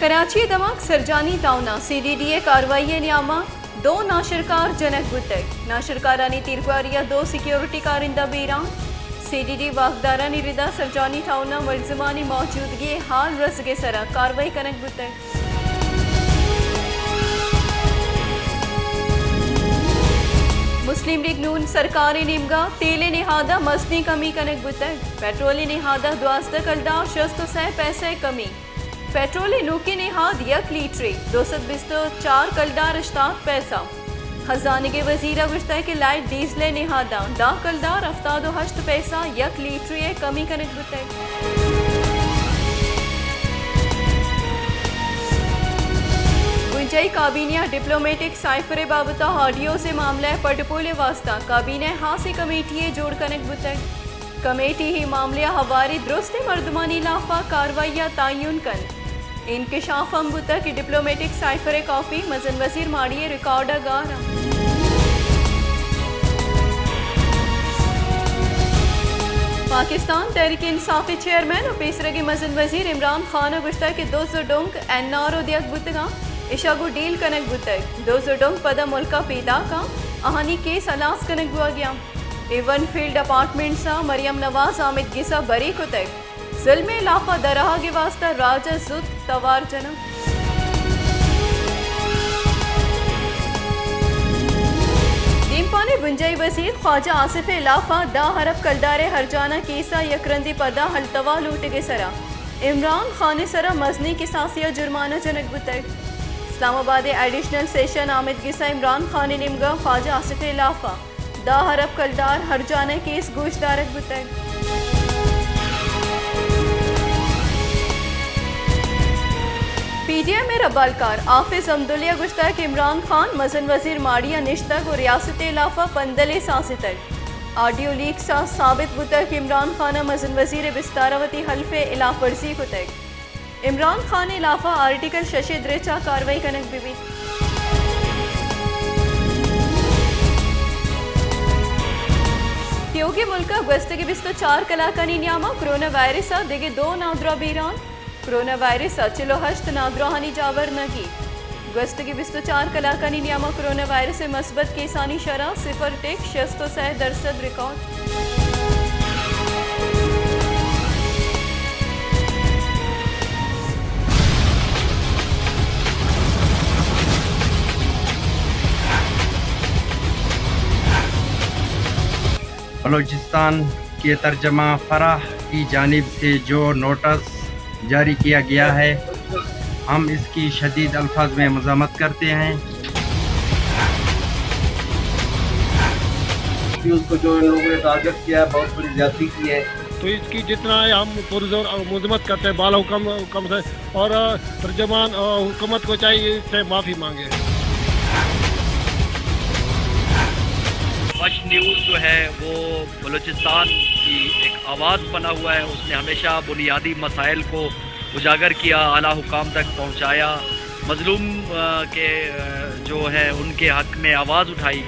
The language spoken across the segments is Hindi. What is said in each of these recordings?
कराची दमाक सरजानी टाउना CDDA कार्रवाई न्यामा 2 नाशरकार जनक बुतक नाशरकारानी तीरगवारिया 2 सिक्योरिटी कारिंदा बीरान CDD वाकदारानी रिदा सरजानी टाउना मुलजमानी मौजूदगी हाल रसगे सरा कार्रवाई कनक बुतक मुस्लिम लीग नून सरकारी निमगा तेले निहादा मसनी कमी कनक बुतक पेट्रोल निहादा 12 कलदा 600 पैसे कमी पेट्रोल नूके निहाद 1 लीटर 224 कलदार 67 पैसा खजाने के वजीरा गुश्ता के लाइट डीजल निहादा 10 कलदार 78 पैसा 1 लीटर कमी कनक बुतक गुंजई काबीनिया डिप्लोमेटिक साइफरे बाबता ऑडियो से मामला पटपोले वास्ता काबीना हासी कमेटी जोड़ कनक बुतक कमेटी ही मामले हवारी दुरुस्त मर्दमानी लाफा कार्रवाइया तयन कन इंकशाफ हम बुतक की डिप्लोमेटिक साइफरे कॉपी मजन वजीर माड़िए रिकॉर्डर गारा पाकिस्तान तहरीक इंसाफी चेयरमैन और पेसरगी मजन वजीर इमरान खान गुश्ता के 200 डोंक एनआरओ दियक बुतगा इशागु डील कनक बुतक 200 डोंक पदा मुल्का पैदा का अहानी केस अलास कनक हुआ गया एवन फील्ड अपार्टमेंट सा मरियम नवाज आमिद गिसा बरी कुतक जिल्मे लाफा दराहा के वास्ता राजा जुद तवार जना दीमपाने बुंजई वजीर ख्वाजा आसिफ लाफा दा हरफ कलदारे हरजाना केसा यकरंदी पदा हलतवा लूट गे सरा इमरान खान सरा मजनी के सासिया जुर्माना जनक बुतक इस्लामाबाद एडिशनल सेशन आमिद गिसा इमरान खान निमगा ख्वाजा आसिफ लाफा दा हरफ कलदार हरजाना केस गोशदारक बुतक PDM में रबालकार आफिज अब्दुल्ला गुश्ता के इमरान खान मजन वजीर माड़िया निश्तक और रियासत इलाफा पंदले सासितक ऑडियो लीक सा साबित बुतक इमरान खान मजन वजीर बिस्तारावती हल्फे इलाफ वर्जी कुतक इमरान खान इलाफा आर्टिकल शशे द्रेचा कार्रवाई कनक बीबी त्योगे मुल्का गस्त के बिस्तो 4 कलाकानी न्यामा कोरोना वायरस दिगे 2 नादरा बीरान कोरोना वायरस चिलो हश्त नादराहानी जावर नगी गस्त की बिस्तो 4 कलाकानी न्यामा कोरोना वायरस से मस्बत केसानी शरा 0.6% रिकॉर्ड बलूचिस्तान के तर्जमा फराह की जानिब से जो नोटिस जारी किया गया है हम इसकी शदीद अल्फाज में मज़म्मत करते हैं। उसको जो इन लोगों ने टारगेट किया है बहुत बड़ी ज्यादती की है तो इसकी जितना है हम पुरजोर मज़म्मत करते हैं बाला हुक्म से और तर्जमान हुकूमत को चाहिए इससे माफ़ी मांगे। वश न्यूज़ जो है वो बलूचिस्तान की एक आवाज़ बना हुआ है। उसने हमेशा बुनियादी मसाइल को उजागर किया, आला हुकाम तक पहुंचाया, मजलूम के जो है उनके हक़ में आवाज़ उठाई।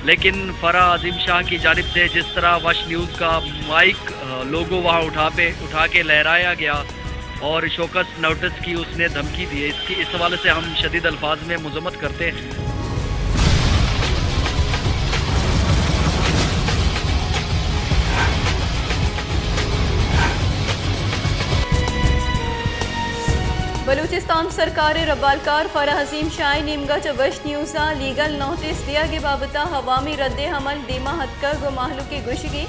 लेकिन फराह अजीम शाह की जानिब से जिस तरह वश न्यूज़ का माइक लोगो वहाँ उठा के लहराया गया और शोकस नोटिस की उसने धमकी दी है, इस हवाले से हम शदीद अल्फाज में मज़म्मत करते हैं। बलूचिस्तान सरकार रबालकार फराह अजीम शाह निमगा वश न्यूज़ा लीगल नोटिस दिया के बाबता हवामी रद्द हमल दीमा हदका व माहलू के गुशगी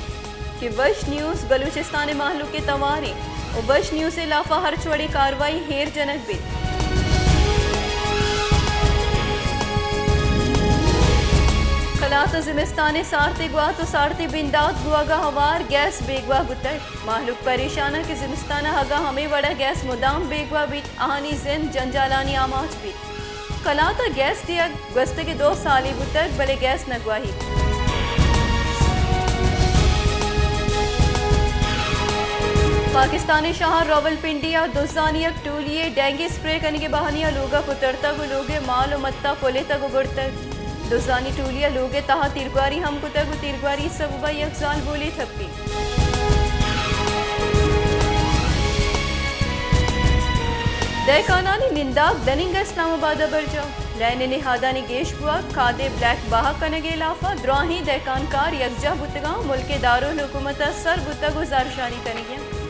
कि वश न्यूज़ बलूचिस्तान माहलू के तवारी और वश न्यूज़ से लाफा हर छोड़ी कार्रवाई हेर जनक बित खलात जिमिस्तान सारते गुआ तो सारते बिंदात गुआगा हवार गैस बेगवा बुतक माहलूक परेशाना के जिमिस्ताना हगा हमें बड़ा गैस मुदाम बेगवा बीत आहानी जिन जंजालानी आमाज बीत खलाता गैस दिया गस्त के 2 साली बुतक भले गैस नगवाही पाकिस्तानी शहर रावलपिंडिया दुजानियक टूलिए डेंगू स्प्रे करने के बहानिया लोगा पुतरता को लोगे माल मत्ता पोले तक उगड़तक दुजानी टूलिया लोगे तहा तिरगवारी हम कुतक तिरगवारी सबुबा यकजाल बोले थप्पी दहकानानी निंदाक दनिंग इस्लामाबाद बरजाओ लैने निहादानी गेश बुआ खादे ब्लैक बाह कनगे लाफा द्राही दहकानकार यकजा बुतगा मुल्के दारुल हुकूमत सर बुता गुजारशानी कनिया